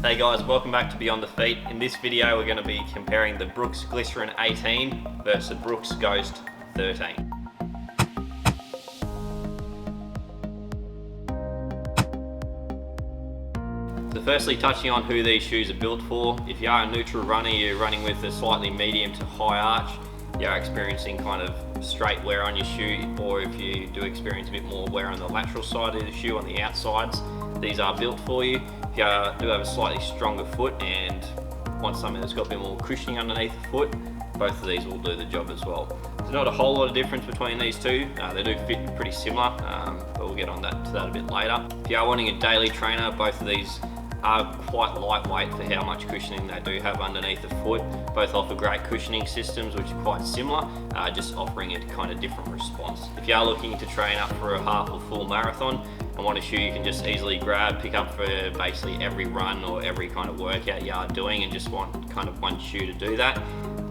Hey guys, welcome back to Beyond Dafeet. In this video we're going to be comparing the Brooks Glycerin 18 versus the Brooks Ghost 13. So firstly, touching on who these shoes are built for. If you are a neutral runner, you're running with a slightly medium to high arch, you're experiencing kind of straight wear on your shoe, or if you do experience a bit more wear on the lateral side of the shoe on the outsides, these are built for you. If you do have a slightly stronger foot and want something that's got a bit more cushioning underneath the foot, both of these will do the job as well. There's not a whole lot of difference between these two. They do fit pretty similar, but we'll get on to that a bit later. If you are wanting a daily trainer, both of these are quite lightweight for how much cushioning they do have underneath the foot. Both offer great cushioning systems, which are quite similar, just offering a kind of different response. If you are looking to train up for a half or full marathon and want a shoe you can just easily grab, pick up for basically every run or every kind of workout you are doing, and just want kind of one shoe to do that,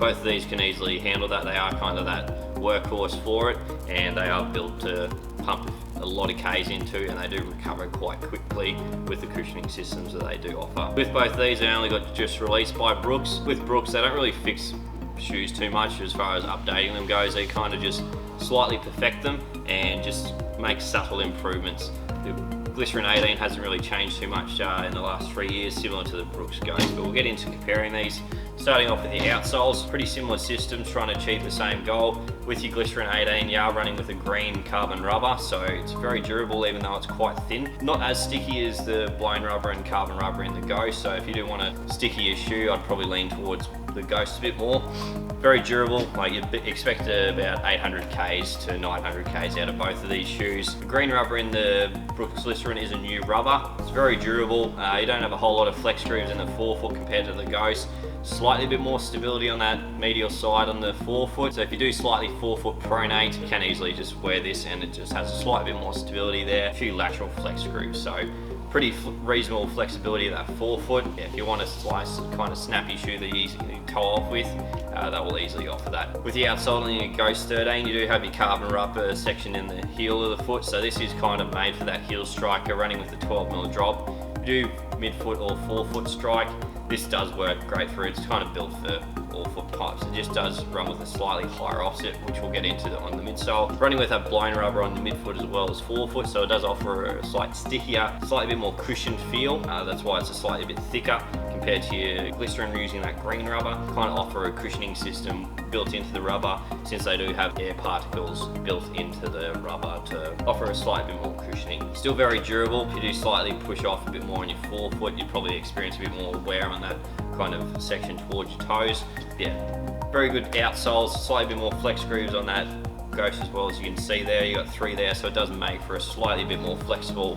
both of these can easily handle that. They are kind of that workhorse for it, and they are built to pump a lot of Ks into, and they do recover quite quickly with the cushioning systems that they do offer. With both these, they only got just released by Brooks. With Brooks, they don't really fix shoes too much as far as updating them goes. They kind of just slightly perfect them and just make subtle improvements. The Glycerin 18 hasn't really changed too much in the last 3 years, similar to the Brooks Ghost, but we'll get into comparing these. Starting off with the outsoles, pretty similar systems trying to achieve the same goal. With your Glycerin 18, you are running with a green carbon rubber, so it's very durable even though it's quite thin. Not as sticky as the blown rubber and carbon rubber in the Ghost, so if you do want a stickier shoe, I'd probably lean towards the Ghost a bit more. Very durable, like you'd expect about 800 Ks to 900 Ks out of both of these shoes. The green rubber in the Brooks Glycerin is a new rubber. It's very durable. You don't have a whole lot of flex grooves in the forefoot compared to the Ghost. Slightly bit more stability on that medial side on the forefoot. So if you do slightly forefoot pronate, you can easily just wear this and it just has a slight bit more stability there. A few lateral flex grooves, so pretty reasonable flexibility of that forefoot. Yeah, if you want a slice kind of snappy shoe that you easily toe off with, that will easily offer that. With the outsole in your Ghost 13, you do have your carbon rubber section in the heel of the foot, so this is kind of made for that heel strike. You're running with a 12mm drop. If you do midfoot or forefoot strike, this does work great for it. It's kind of built for all foot types. It just does run with a slightly higher offset, which we'll get into on the midsole. Running with a blown rubber on the midfoot as well as forefoot, so it does offer a slight stickier, slightly bit more cushioned feel. That's why it's a slightly bit thicker compared to your Glycerin using that green rubber. Kind of offer a cushioning system built into the rubber, since they do have air particles built into the rubber to offer a slight bit more cushioning. Still very durable. If you do slightly push off a bit more on your forefoot, you'd probably experience a bit more wear on that kind of section towards your toes. Yeah, very good outsoles, slightly bit more flex grooves on that Ghost as well. As you can see there, you got 3 there, so it does make for a slightly bit more flexible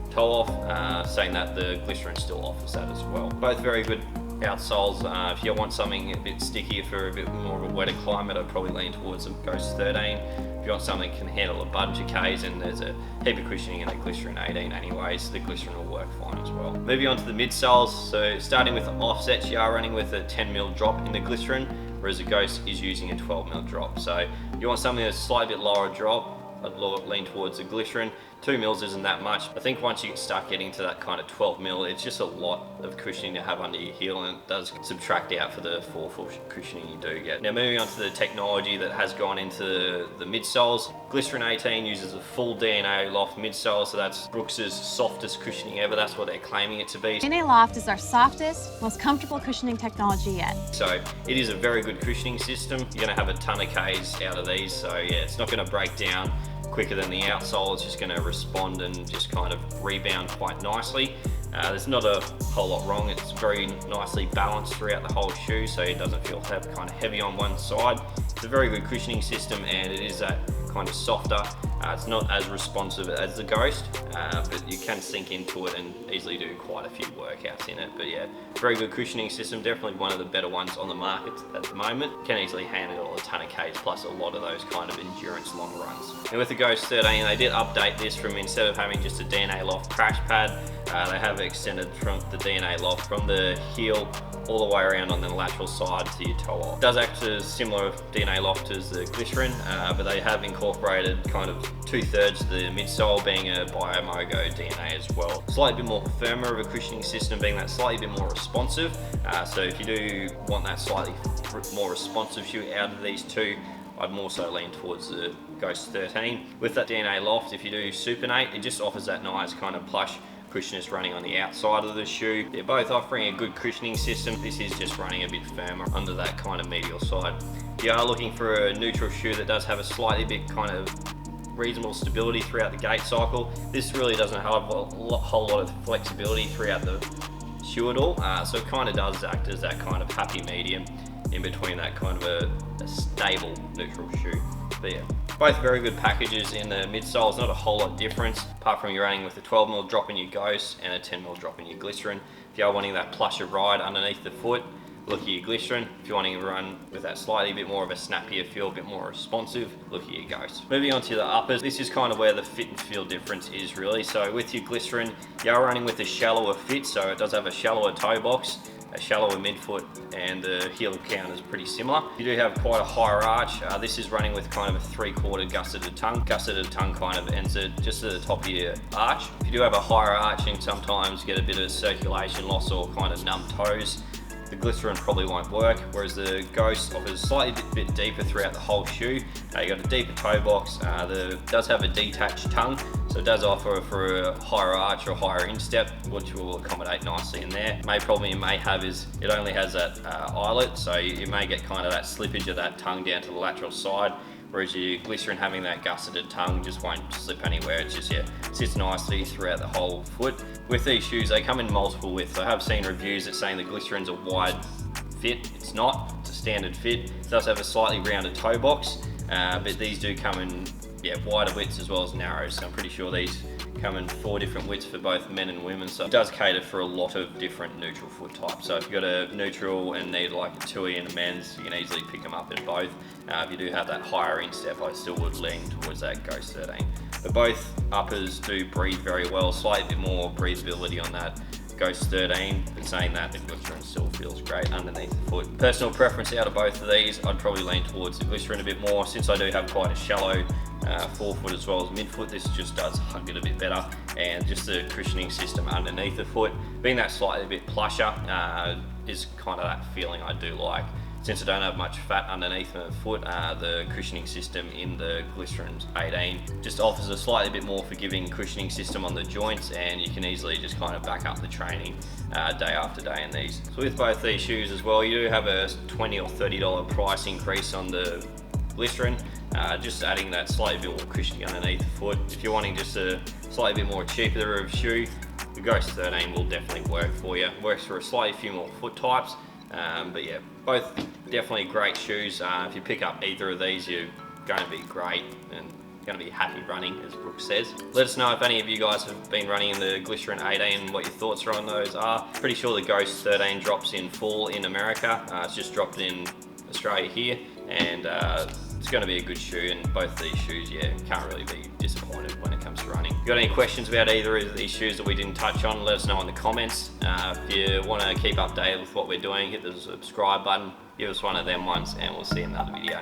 toe off, saying that the Glycerin still offers that as well. Both very good outsoles. If you want something a bit stickier for a bit more of a wetter climate, I'd probably lean towards the Ghost 13. If you want something that can handle a bunch of Ks, and there's a heap of cushioning in the Glycerin 18 anyways, the Glycerin will work fine as well. Moving on to the midsoles, so starting with the offsets, you are running with a 10mm drop in the Glycerin, whereas the Ghost is using a 12mm drop. So if you want something that's a slightly bit lower drop, I'd lean towards the Glycerin. 2mm isn't that much. I think once you start getting to that kind of 12mm, it's just a lot of cushioning to have under your heel, and it does subtract out for the forefoot cushioning you do get. Now moving on to the technology that has gone into the midsoles. Glycerin 18 uses a full DNA loft midsole, so that's Brooks's softest cushioning ever. That's what they're claiming it to be. DNA loft is our softest, most comfortable cushioning technology yet. So it is a very good cushioning system. You're gonna have a ton of Ks out of these, so yeah, it's not gonna break down quicker than the outsole. It's just going to respond and just kind of rebound quite nicely. There's not a whole lot wrong. It's very nicely balanced throughout the whole shoe, so it doesn't feel kind of heavy on one side. It's a very good cushioning system, and it is that kind of softer. It's not as responsive as the Ghost, but you can sink into it and easily do quite a few workouts in it. But yeah, very good cushioning system, definitely one of the better ones on the market at the moment. Can easily handle a ton of Ks, plus a lot of those kind of endurance long runs. And with the Ghost 13, they did update this from, instead of having just a DNA loft crash pad, they have extended from the DNA loft from the heel all the way around on the lateral side to your toe off. It does act as similar DNA loft as the Glycerin, but they have incorporated kind of 2/3 the midsole being a Biomogo DNA as well. Slightly bit more firmer of a cushioning system, being that slightly bit more responsive. So if you do want that slightly more responsive shoe out of these two, I'd more so lean towards the Ghost 13. With that DNA loft, if you do supinate, it just offers that nice kind of plush cushionness running on the outside of the shoe. They're both offering a good cushioning system. This is just running a bit firmer under that kind of medial side. If you are looking for a neutral shoe that does have a slightly bit kind of reasonable stability throughout the gait cycle, this really doesn't have a whole lot of flexibility throughout the shoe at all. So it kind of does act as that kind of happy medium in between that kind of a stable neutral shoe. But yeah, both very good packages in the midsoles, not a whole lot difference, apart from you're running with a 12mm drop in your Ghost and a 10mm drop in your Glycerin. If you are wanting that plusher ride underneath the foot, look at your Glycerin. If you're wanting to run with that slightly bit more of a snappier feel, a bit more responsive, look at your Ghost. Moving on to the uppers, this is kind of where the fit and feel difference is really. So with your Glycerin, you are running with a shallower fit, so it does have a shallower toe box, a shallower midfoot, and the heel count is pretty similar. You do have quite a higher arch. This is running with kind of a 3/4 gusseted tongue. Gusseted tongue kind of ends at just at the top of your arch. If you do have a higher arching, sometimes get a bit of circulation loss or kind of numb toes. The Glycerin probably won't work, whereas the Ghost offers slightly bit deeper throughout the whole shoe. You got a deeper toe box, does have a detached tongue, so it does offer for a higher arch or higher instep, which will accommodate nicely in there. The main problem you may have is it only has that eyelet, so you may get kind of that slippage of that tongue down to the lateral side, whereas your Glycerin having that gusseted tongue just won't slip anywhere. It's just, yeah, sits nicely throughout the whole foot. With these shoes, they come in multiple widths. I have seen reviews that saying the Glycerin's a wide fit. It's not, it's a standard fit. It does have a slightly rounded toe box, but these do come in wider widths as well as narrow, so I'm pretty sure these come in 4 different widths for both men and women, so it does cater for a lot of different neutral foot types. So if you've got a neutral and need like a 2E and a men's, you can easily pick them up in both. If you do have that higher instep, I still would lean towards that Ghost 13. But both uppers do breathe very well, slightly bit more breathability on that Ghost 13, but saying that, the Glycerin still feels great underneath the foot. Personal preference out of both of these, I'd probably lean towards the Glycerin a bit more, since I do have quite a shallow forefoot as well as midfoot. This just does hug it a bit better, and just the cushioning system underneath the foot, being that slightly bit plusher, is kind of that feeling I do like. Since I don't have much fat underneath my foot, the cushioning system in the Glycerin 18 just offers a slightly bit more forgiving cushioning system on the joints, and you can easily just kind of back up the training day after day in these. So with both these shoes as well, you do have a $20 or $30 price increase on the Glycerin, just adding that slightly bit more cushioning underneath the foot. If you're wanting just a slightly bit more cheaper of shoe, the Ghost 13 will definitely work for you. Works for a slightly few more foot types. But yeah, both definitely great shoes. If you pick up either of these, you're going to be great and going to be happy running, as Brooke says. Let us know if any of you guys have been running in the Glycerin 18 and what your thoughts are on those are. Pretty sure the Ghost 13 drops in full in America. It's just dropped in Australia here, and it's going to be a good shoe, and both these shoes, yeah, can't really be disappointed when it comes to running. If you've got any questions about either of these shoes that we didn't touch on, let us know in the comments. If you want to keep updated with what we're doing, hit the subscribe button, give us one of them ones, and we'll see you in another video.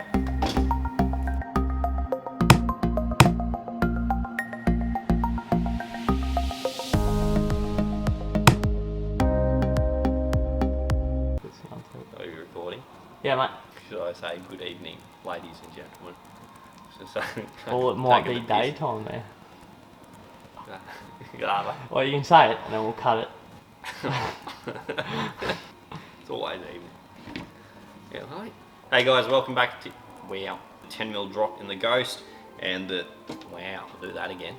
Are you recording? Yeah, mate. Should I say good evening, ladies and gentlemen? Or it might be daytime there. Yeah. Well, you can say it and then we'll cut it. It's always evening. Yeah, right. Hey guys, welcome back to 10mm drop in the Ghost, and wow, I'll do that again.